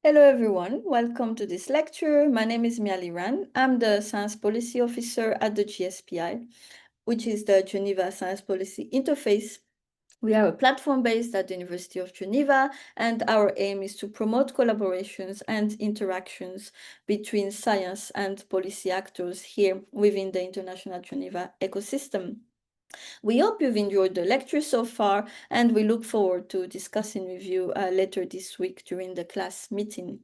Hello everyone, welcome to this lecture. My name is Miali Ran. I'm the Science Policy Officer at the GSPI, which is the Geneva Science Policy Interface. We are a platform based at the University of Geneva, and our aim is to promote collaborations and interactions between science and policy actors here within the International Geneva ecosystem. We hope you've enjoyed the lecture so far, and we look forward to discussing with you later this week during the class meeting.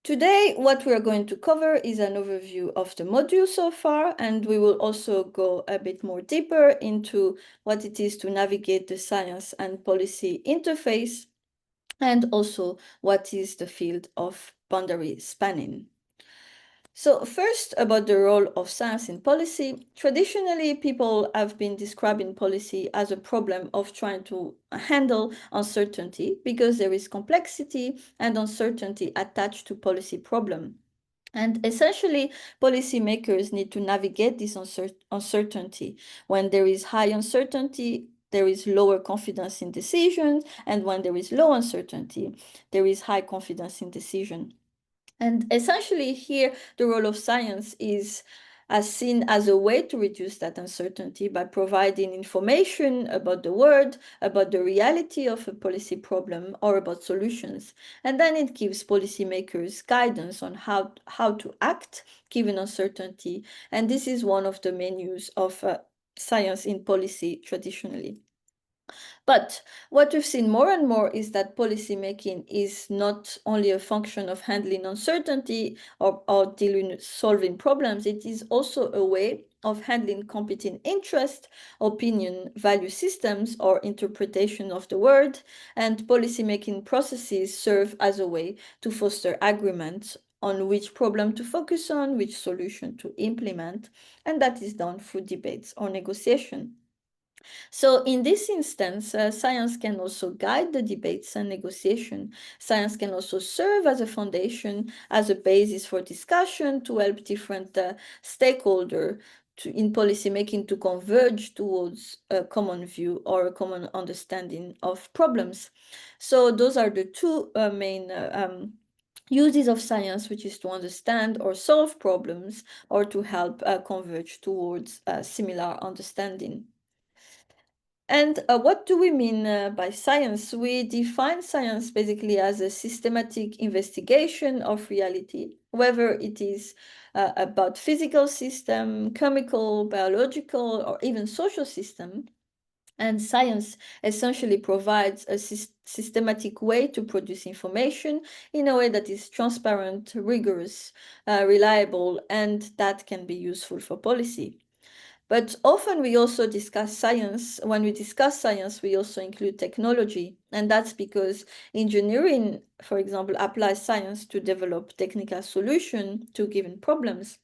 Today, what we are going to cover is an overview of the module so far, and we will also go a bit more deeper into what it is to navigate the science and policy interface, and also what is the field of boundary spanning. So first, about the role of science in policy. Traditionally, people have been describing policy as a problem of trying to handle uncertainty because there is complexity and uncertainty attached to policy problem. And essentially, policymakers need to navigate this uncertainty. When there is high uncertainty, there is lower confidence in decisions, and when there is low uncertainty, there is high confidence in decision. And essentially here, the role of science is seen as a way to reduce that uncertainty by providing information about the world, about the reality of a policy problem, or about solutions. And then it gives policymakers guidance on how to act given uncertainty. And this is one of the main use of science in policy traditionally. But what we've seen more and more is that policymaking is not only a function of handling uncertainty or dealing solving problems, it is also a way of handling competing interest, opinion, value systems, or interpretation of the world. And policymaking processes serve as a way to foster agreement on which problem to focus on, which solution to implement, and that is done through debates or negotiation. So in this instance, science can also guide the debates and negotiation. Science can also serve as a foundation, as a basis for discussion to help different stakeholders in policymaking to converge towards a common view or a common understanding of problems. So those are the two main uses of science, which is to understand or solve problems or to help converge towards similar understanding. And what do we mean by science? We define science basically as a systematic investigation of reality, whether it is about physical system, chemical, biological, or even social system. And science essentially provides a systematic way to produce information in a way that is transparent, rigorous, reliable, and that can be useful for policy. But often we also discuss science. When we discuss science, we also include technology. And that's because engineering, for example, applies science to develop technical solutions to given problems.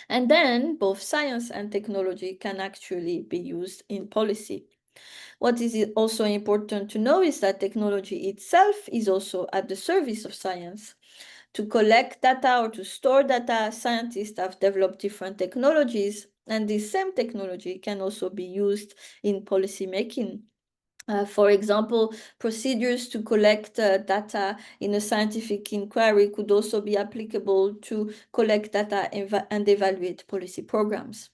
And then both science and technology can actually be used in policy. What is also important to know is that technology itself is also at the service of science. To collect data or to store data, scientists have developed different technologies, and this same technology can also be used in policy making. For example, procedures to collect data in a scientific inquiry could also be applicable to collect data and evaluate policy programs.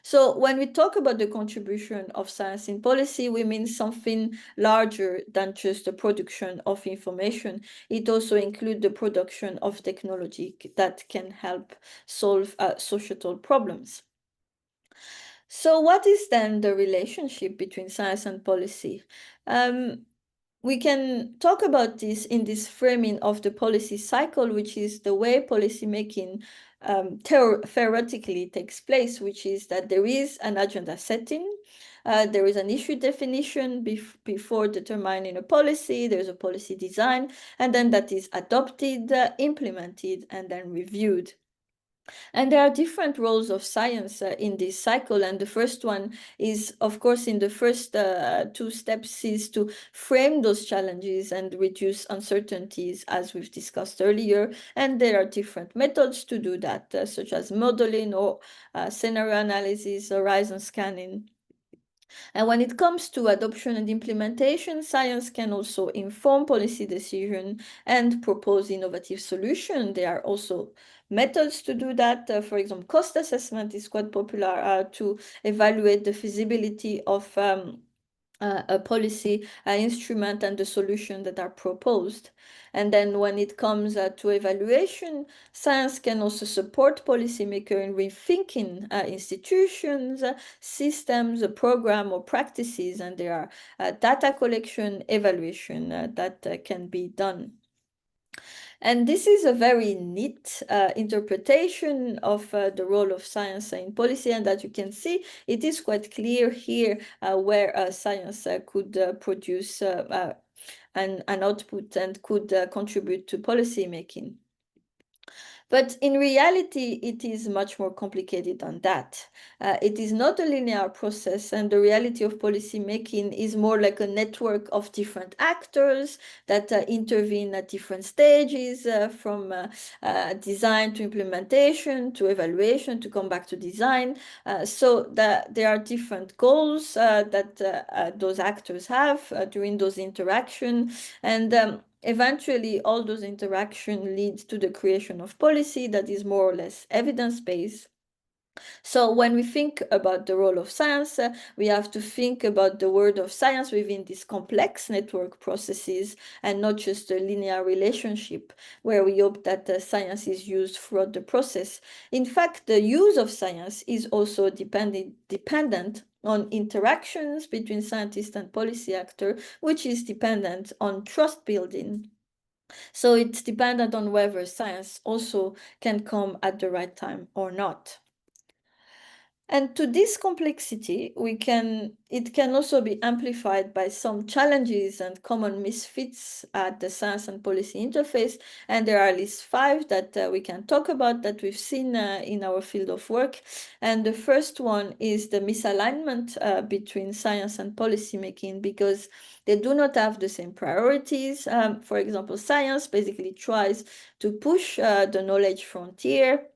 So when we talk about the contribution of science in policy, we mean something larger than just the production of information. It also includes the production of technology that can help solve societal problems. So what is then the relationship between science and policy? We can talk about this in this framing of the policy cycle, which is the way policy making theoretically takes place, which is that there is an agenda setting, there is an issue definition before determining a policy, there's a policy design, and then that is adopted, implemented, and then reviewed. And there are different roles of science in this cycle. And the first one is, of course, in the first two steps is to frame those challenges and reduce uncertainties, as we've discussed earlier. And there are different methods to do that, such as modeling or scenario analysis, horizon scanning. And when it comes to adoption and implementation, science can also inform policy decision and propose innovative solutions. There are also methods to do that. For example, cost assessment is quite popular to evaluate the feasibility of a policy instrument and the solution that are proposed. And then when it comes to evaluation, science can also support policymakers in rethinking institutions, systems, program or practices, and there are data collection, evaluation that can be done. And this is a very neat interpretation of the role of science in policy, and that you can see, it is quite clear here where science could produce an output and could contribute to policy making. But in reality, it is much more complicated than that. It is not a linear process, and the reality of policy making is more like a network of different actors that intervene at different stages, from design to implementation to evaluation to come back to design. So that there are different goals that those actors have during those interactions, and eventually, all those interactions lead to the creation of policy that is more or less evidence-based. So when we think about the role of science, we have to think about the world of science within these complex network processes and not just a linear relationship where we hope that science is used throughout the process. In fact, the use of science is also dependent on interactions between scientists and policy actors, which is dependent on trust building. So it's dependent on whether science also can come at the right time or not. And to this complexity, it can also be amplified by some challenges and common misfits at the science and policy interface. And there are at least 5 that we can talk about that we've seen in our field of work. And the first one is the misalignment between science and policy making, because they do not have the same priorities. For example, science basically tries to push the knowledge frontier,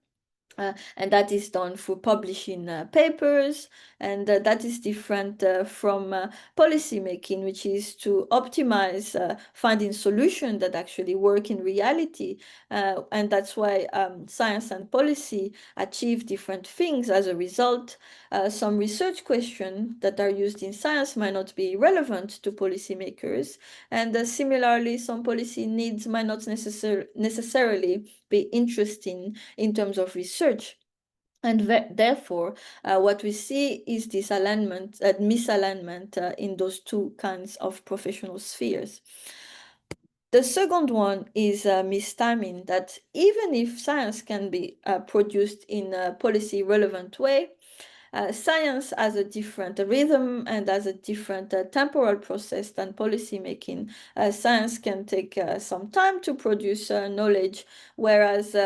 and that is done through publishing papers, and that is different from policy making, which is to optimize finding solutions that actually work in reality. And that's why science and policy achieve different things as a result. Some research questions that are used in science might not be relevant to policymakers, and similarly, some policy needs might not necessarily be interesting in terms of research. And therefore, what we see is this misalignment in those 2 kinds of professional spheres. The second one is mistiming, that even if science can be produced in a policy relevant way, science has a different rhythm and has a different temporal process than policy making. Science can take some time to produce knowledge, whereas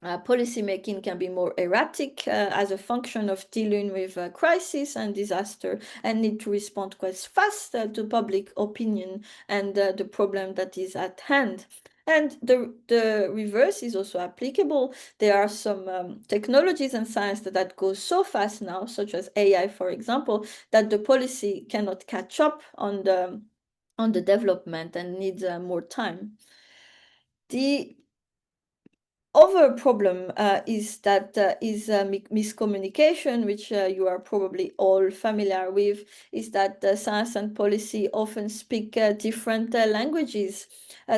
policymaking can be more erratic as a function of dealing with crisis and disaster, and need to respond quite fast to public opinion and the problem that is at hand. And the reverse is also applicable. There are some technologies and science that go so fast now, such as AI, for example, that the policy cannot catch up on the development and needs more time. The other problem is miscommunication, which you are probably all familiar with, is that science and policy often speak different languages.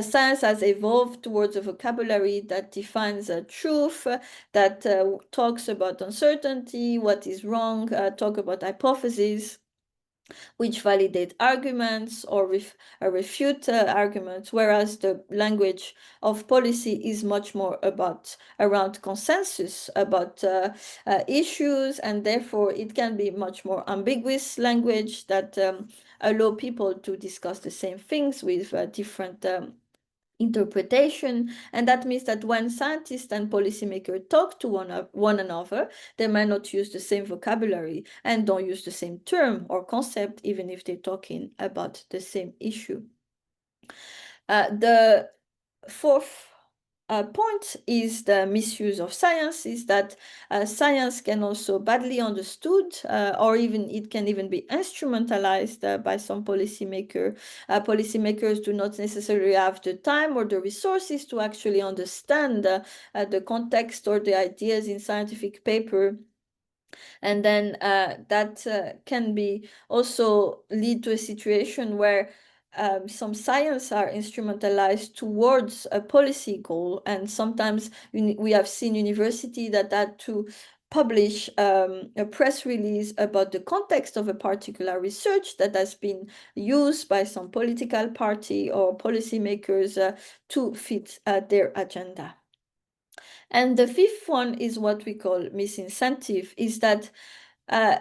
Science has evolved towards a vocabulary that defines truth, that talks about uncertainty, what is wrong, talk about hypotheses, which validate arguments or refute arguments, whereas the language of policy is much more around consensus, about issues, and therefore it can be much more ambiguous language that allow people to discuss the same things with different interpretation. And that means that when scientists and policymakers talk to one another, they might not use the same vocabulary and don't use the same term or concept, even if they're talking about the same issue. The fourth point is the misuse of science, is that science can also badly understood, or even it can even be instrumentalized by some policymaker. Policymakers do not necessarily have the time or the resources to actually understand the context or the ideas in scientific paper. And then that can be also lead to a situation where some science are instrumentalized towards a policy goal, and sometimes we have seen university that had to publish a press release about the context of a particular research that has been used by some political party or policymakers to fit their agenda. And the fifth one is what we call misincentive, is that uh,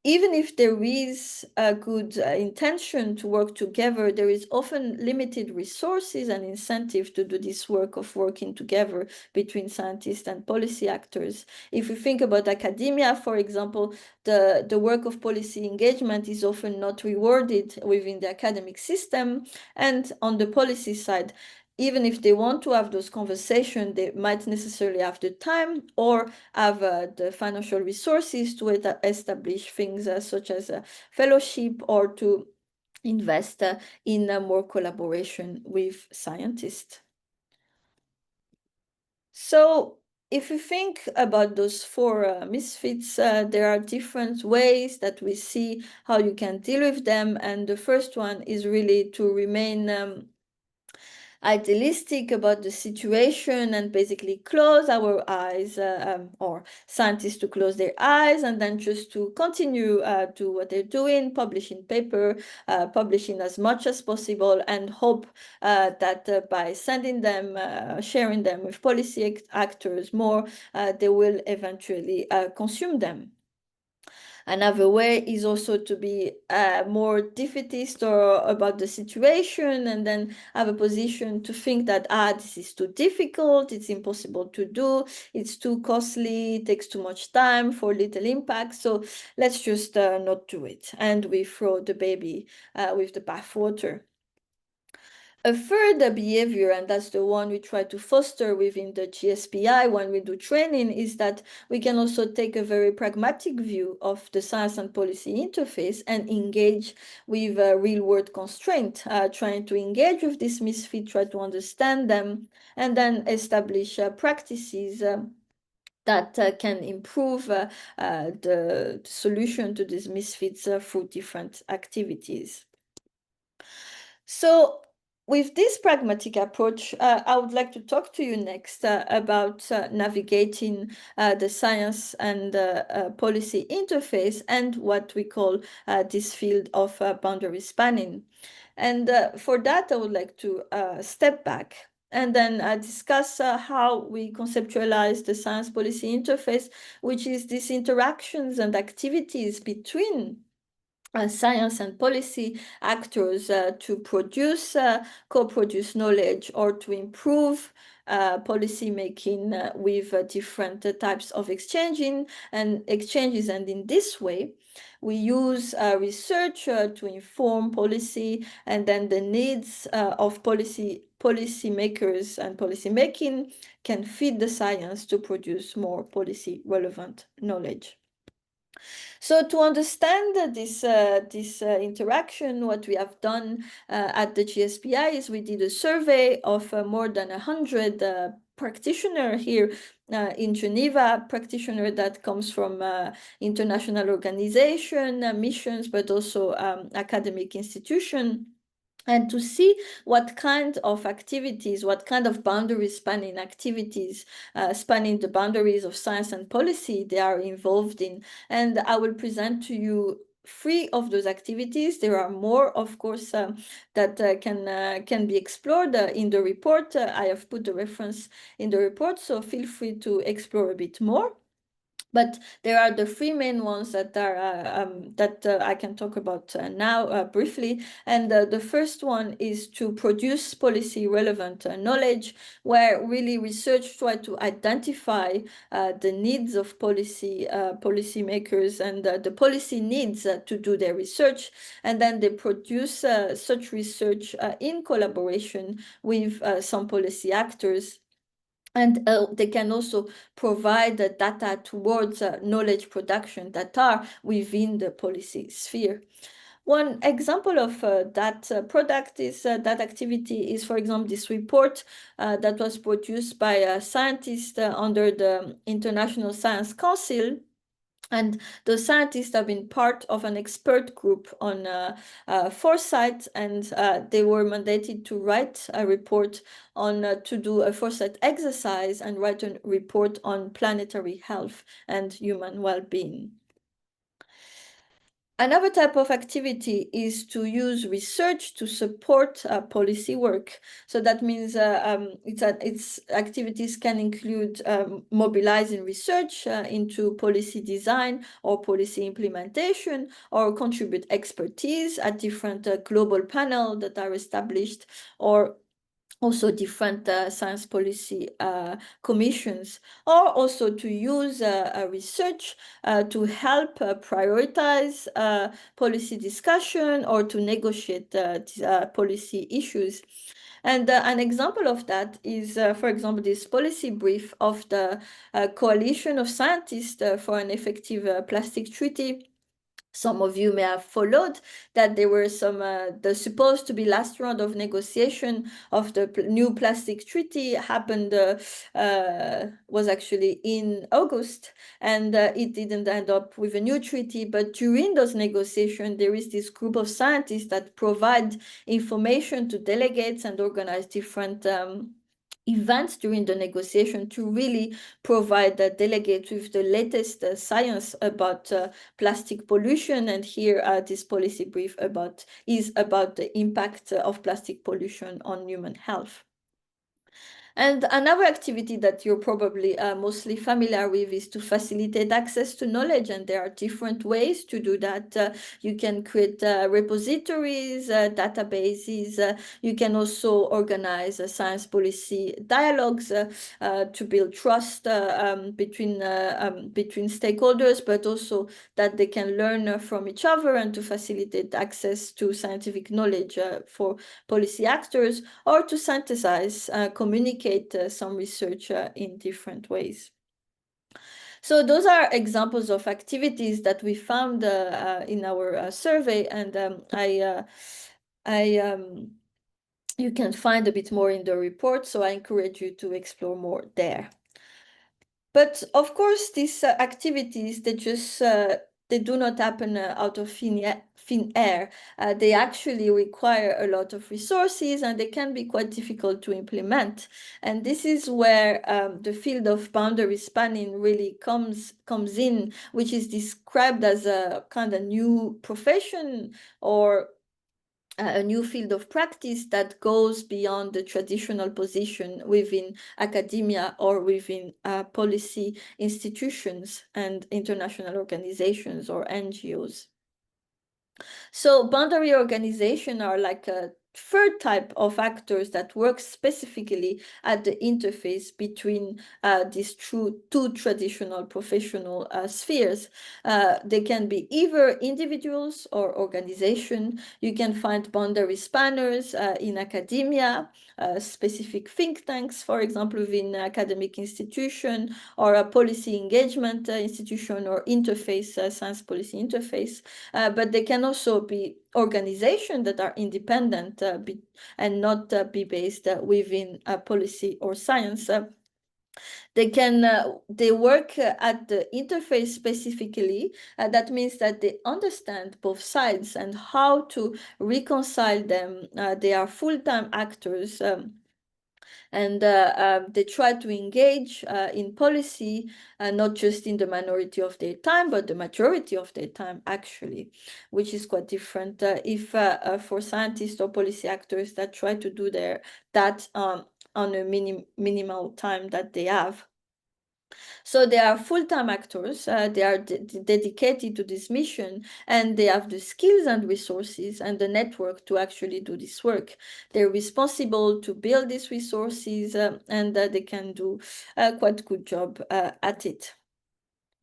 even if there is a good intention to work together, there is often limited resources and incentive to do this work of working together between scientists and policy actors. If we think about academia, for example, the work of policy engagement is often not rewarded within the academic system. And on the policy side, even if they want to have those conversations, they might necessarily have the time or have the financial resources to establish things such as a fellowship or to invest in more collaboration with scientists. So if you think about those four misfits, there are different ways that we see how you can deal with them. And the first one is really to remain idealistic about the situation and basically close our eyes, or scientists to close their eyes and then just to continue to what they're doing, publishing paper, publishing as much as possible, and hope that by sending them, sharing them with policy actors more, they will eventually consume them. Another way is also to be more defeatist or about the situation, and then have a position to think that this is too difficult, it's impossible to do, it's too costly, it takes too much time for little impact, so let's just not do it. And we throw the baby with the bathwater. A third behavior, and that's the one we try to foster within the GSPI when we do training, is that we can also take a very pragmatic view of the science and policy interface and engage with real-world constraint, trying to engage with this misfit, try to understand them, and then establish practices that can improve the solution to these misfits through different activities. So with this pragmatic approach, I would like to talk to you next about navigating the science and policy interface and what we call this field of boundary spanning. And for that, I would like to step back and then discuss how we conceptualize the science policy interface, which is these interactions and activities between science and policy actors to produce, co-produce knowledge or to improve policy making with different types of exchanges. And in this way, we use research to inform policy, and then the needs of policymakers and policy making can feed the science to produce more policy relevant knowledge. So to understand this interaction, what we have done at the GSPI is we did a survey of more than 100 practitioners here in Geneva, practitioner that comes from international organization, missions, but also academic institution. And to see what kind of activities, what kind of boundary spanning activities, spanning the boundaries of science and policy they are involved in. And I will present to you 3 of those activities. There are more, of course, that can be explored in the report. I have put the reference in the report, so feel free to explore a bit more. But there are the 3 main ones that are I can talk about now briefly. And the first one is to produce policy relevant knowledge, where really research try to identify the needs of policymakers and the policy needs to do their research, and then they produce such research in collaboration with some policy actors. And they can also provide the data towards knowledge production that are within the policy sphere. One example of that product is that activity is, for example, this report that was produced by a scientist under the International Science Council. And the scientists have been part of an expert group on foresight, and they were mandated to write a report on to do a foresight exercise and write a report on planetary health and human well-being. Another type of activity is to use research to support policy work. So that means its activities can include mobilizing research into policy design or policy implementation, or contribute expertise at different global panels that are established, or also different science policy commissions, or also to use research to help prioritize policy discussion or to negotiate policy issues. And an example of that is, for example, this policy brief of the Coalition of Scientists for an Effective Plastic Treaty. Some of you may have followed that there were some, the supposed to be last round of negotiation of the new plastic treaty happened, was actually in August, and it didn't end up with a new treaty. But during those negotiations, there is this group of scientists that provide information to delegates and organize different events during the negotiation to really provide the delegates with the latest science about plastic pollution. And here this policy brief is about the impact of plastic pollution on human health. And another activity that you're probably mostly familiar with is to facilitate access to knowledge. And there are different ways to do that. You can create repositories, databases. You can also organize science policy dialogues to build trust between stakeholders, but also that they can learn from each other, and to facilitate access to scientific knowledge for policy actors, or to synthesize, communicate some research in different ways. So those are examples of activities that we found in our survey, and you can find a bit more in the report, so I encourage you to explore more there. But of course, these activities, they do not happen out of thin air. They actually require a lot of resources, and they can be quite difficult to implement. And this is where the field of boundary spanning really comes in, which is described as a kind of new profession, or a new field of practice that goes beyond the traditional position within academia or within policy institutions and international organizations or NGOs. So boundary organization are like a third type of actors that work specifically at the interface between these two traditional professional spheres. They can be either individuals or organization. You can find boundary spanners in academia, specific think tanks, for example, within academic institution, or a policy engagement institution, or interface, science policy interface. But they can also be organizations that are independent and not be based within policy or science. They work at the interface specifically. That means that they understand both sides and how to reconcile them. They are full-time actors. And they try to engage in policy, not just in the minority of their time, but the majority of their time, actually, which is quite different if for scientists or policy actors that try to do that on a minimal time that they have. So they are full-time actors, they are dedicated to this mission, and they have the skills and resources and the network to actually do this work. They're responsible to build these resources, and they can do a quite good job at it.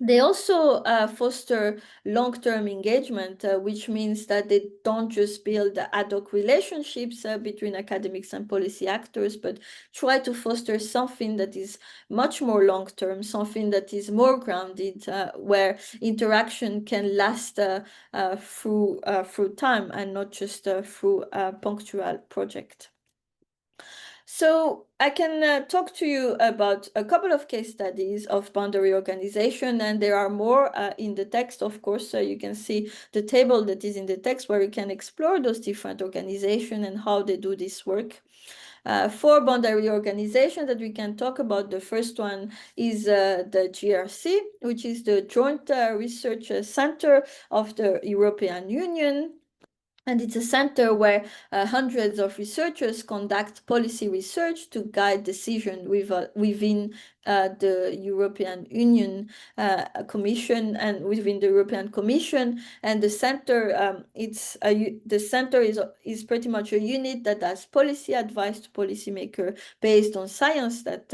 They also foster long-term engagement, which means that they don't just build ad hoc relationships between academics and policy actors, but try to foster something that is much more long-term, something that is more grounded, where interaction can last through time and not just through a punctual project. So I can talk to you about a couple of case studies of boundary organization, and there are more in the text, of course. So you can see the table that is in the text where you can explore those different organizations and how they do this work. For boundary organizations that we can talk about, the first one is the GRC, which is the Joint Research Center of the European Union. And it's a center where hundreds of researchers conduct policy research to guide decisions within the European Union Commission and within the European Commission. And the center, the center is pretty much a unit that has policy advice to policymakers based on science that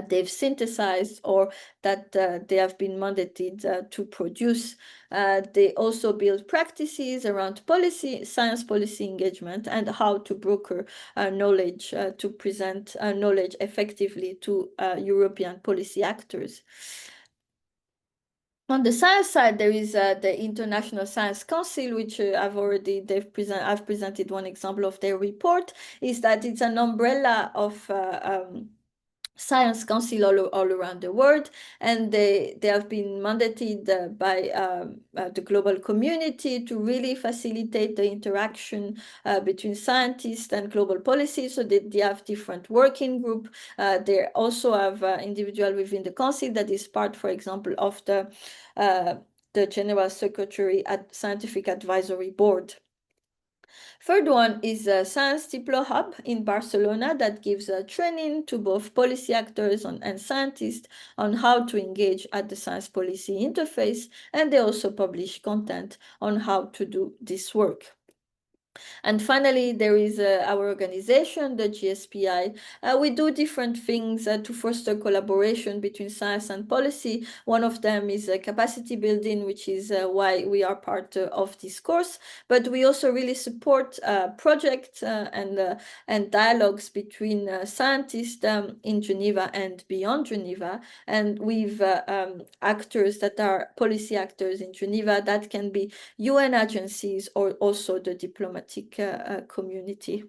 they've synthesized or that they have been mandated to produce. They also build practices around science policy engagement and how to broker knowledge to present knowledge effectively to European policy actors. On the science side, there is the International Science Council, which I've presented one example of their report, is that it's an umbrella of science council all around the world, and they have been mandated by the global community to really facilitate the interaction between scientists and global policy. So they have different working group. They also have individual within the council that is part, for example, of the General Secretary at Scientific Advisory Board. Third one is a Science Diplo Hub in Barcelona that gives training to both policy actors and scientists on how to engage at the science policy interface, and they also publish content on how to do this work. And finally, there is our organization, the GSPI. We do different things to foster collaboration between science and policy. One of them is capacity building, which is why we are part of this course. But we also really support projects and dialogues between scientists in Geneva and beyond Geneva, and with actors that are policy actors in Geneva. That can be UN agencies or also the diplomatic community.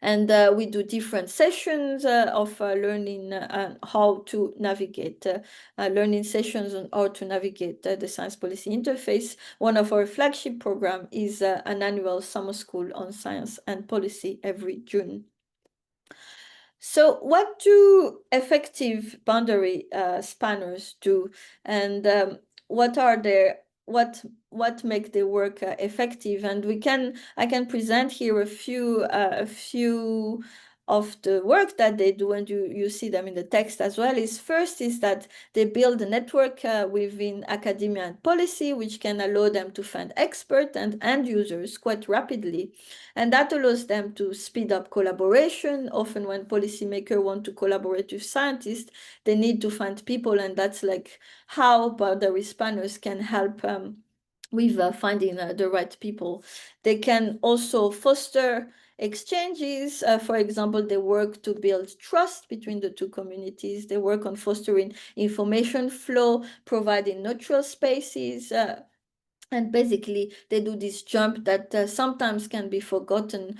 And we do different sessions of learning how to navigate, learning sessions on how to navigate the science policy interface. One of our flagship programs is an annual summer school on science and policy every June. So what do effective boundary spanners do, and what make their work effective? And I can present here a few of the work that they do, and you see them in the text as well. First is that they build a network within academia and policy, which can allow them to find experts and end users quite rapidly. And that allows them to speed up collaboration. Often when policymakers want to collaborate with scientists, they need to find people, and that's like how boundary spanners can help with finding the right people. They can also foster exchanges. For example, they work to build trust between the two communities. They work on fostering information flow, providing neutral spaces, and basically, they do this jump that sometimes can be forgotten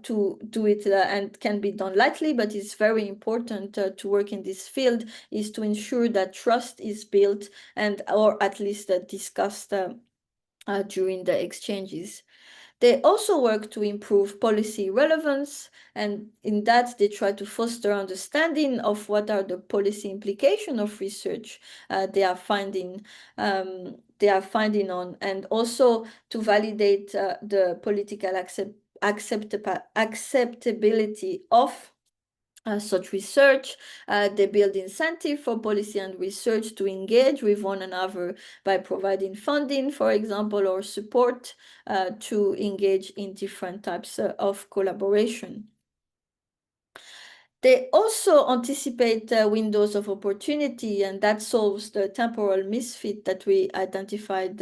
to do it and can be done lightly, but it's very important to work in this field, is to ensure that trust is built and or at least discussed during the exchanges. They also work to improve policy relevance, and in that they try to foster understanding of what are the policy implications of research they are finding on, and also to validate the political acceptability of such research. They build incentive for policy and research to engage with one another by providing funding, for example, or support to engage in different types of collaboration. They also anticipate windows of opportunity, and that solves the temporal misfit that we identified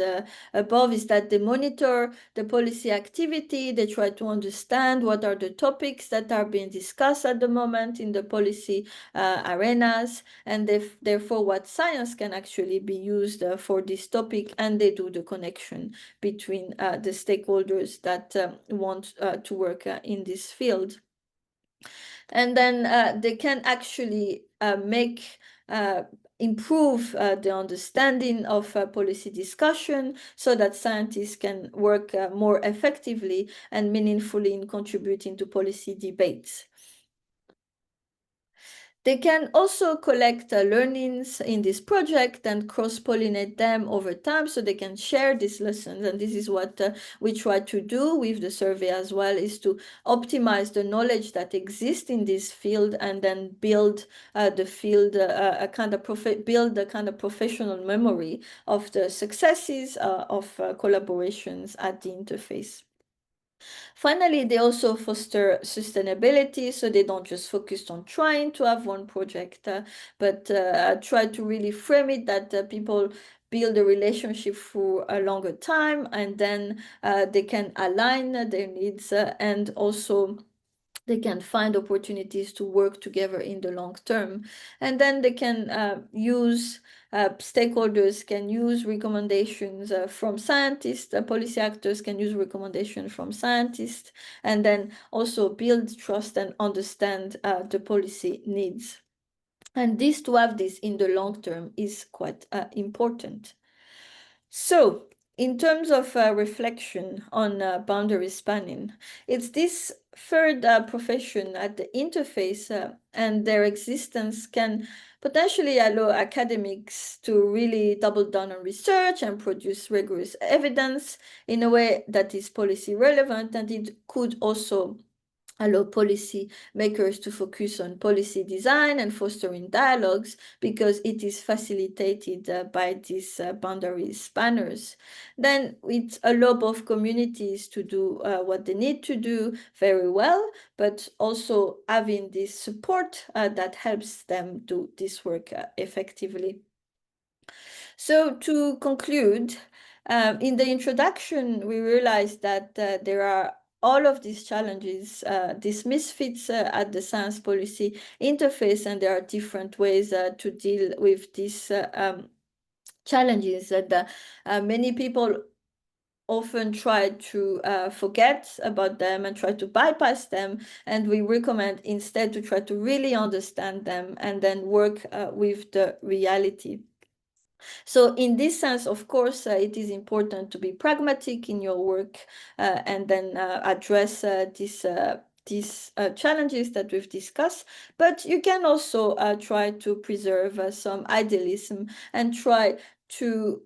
above, is that they monitor the policy activity, they try to understand what are the topics that are being discussed at the moment in the policy arenas, and therefore what science can actually be used for this topic, and they do the connection between the stakeholders that want to work in this field. And then they can actually improve the understanding of policy discussion so that scientists can work more effectively and meaningfully in contributing to policy debates. They can also collect learnings in this project and cross-pollinate them over time so they can share these lessons. And this is what we try to do with the survey as well, is to optimize the knowledge that exists in this field and then build the field, build a kind of professional memory of the successes of collaborations at the interface. Finally, they also foster sustainability, so they don't just focus on trying to have one project, but try to really frame it that people build a relationship for a longer time, and then they can align their needs and also they can find opportunities to work together in the long term. And then they can stakeholders can use recommendations from scientists, policy actors can use recommendations from scientists, and then also build trust and understand the policy needs. And this, to have this in the long term, is quite important. So, in terms of reflection on boundary spanning, it's this third profession at the interface, and their existence can potentially allow academics to really double down on research and produce rigorous evidence in a way that is policy relevant, and it could also allow policy makers to focus on policy design and fostering dialogues because it is facilitated by these boundary spanners. Then it allows both communities to do what they need to do very well, but also having this support that helps them do this work effectively. So to conclude, in the introduction, we realized that there are all of these challenges, these misfits at the science policy interface, and there are different ways to deal with these challenges. And many people often try to forget about them and try to bypass them, and we recommend instead to try to really understand them and then work with the reality. So in this sense, of course, it is important to be pragmatic in your work and then address these challenges that we've discussed, but you can also try to preserve some idealism and try to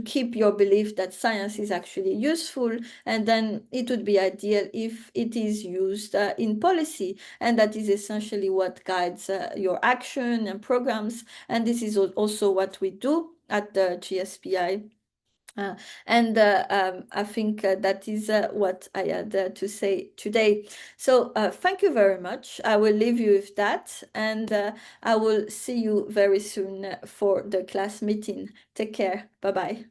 keep your belief that science is actually useful, and then it would be ideal if it is used in policy, and that is essentially what guides your action and programs, and this is also what we do at the GSPI. I think that is what I had to say today. So thank you very much. I will leave you with that, and I will see you very soon for the class meeting. Take care. Bye-bye.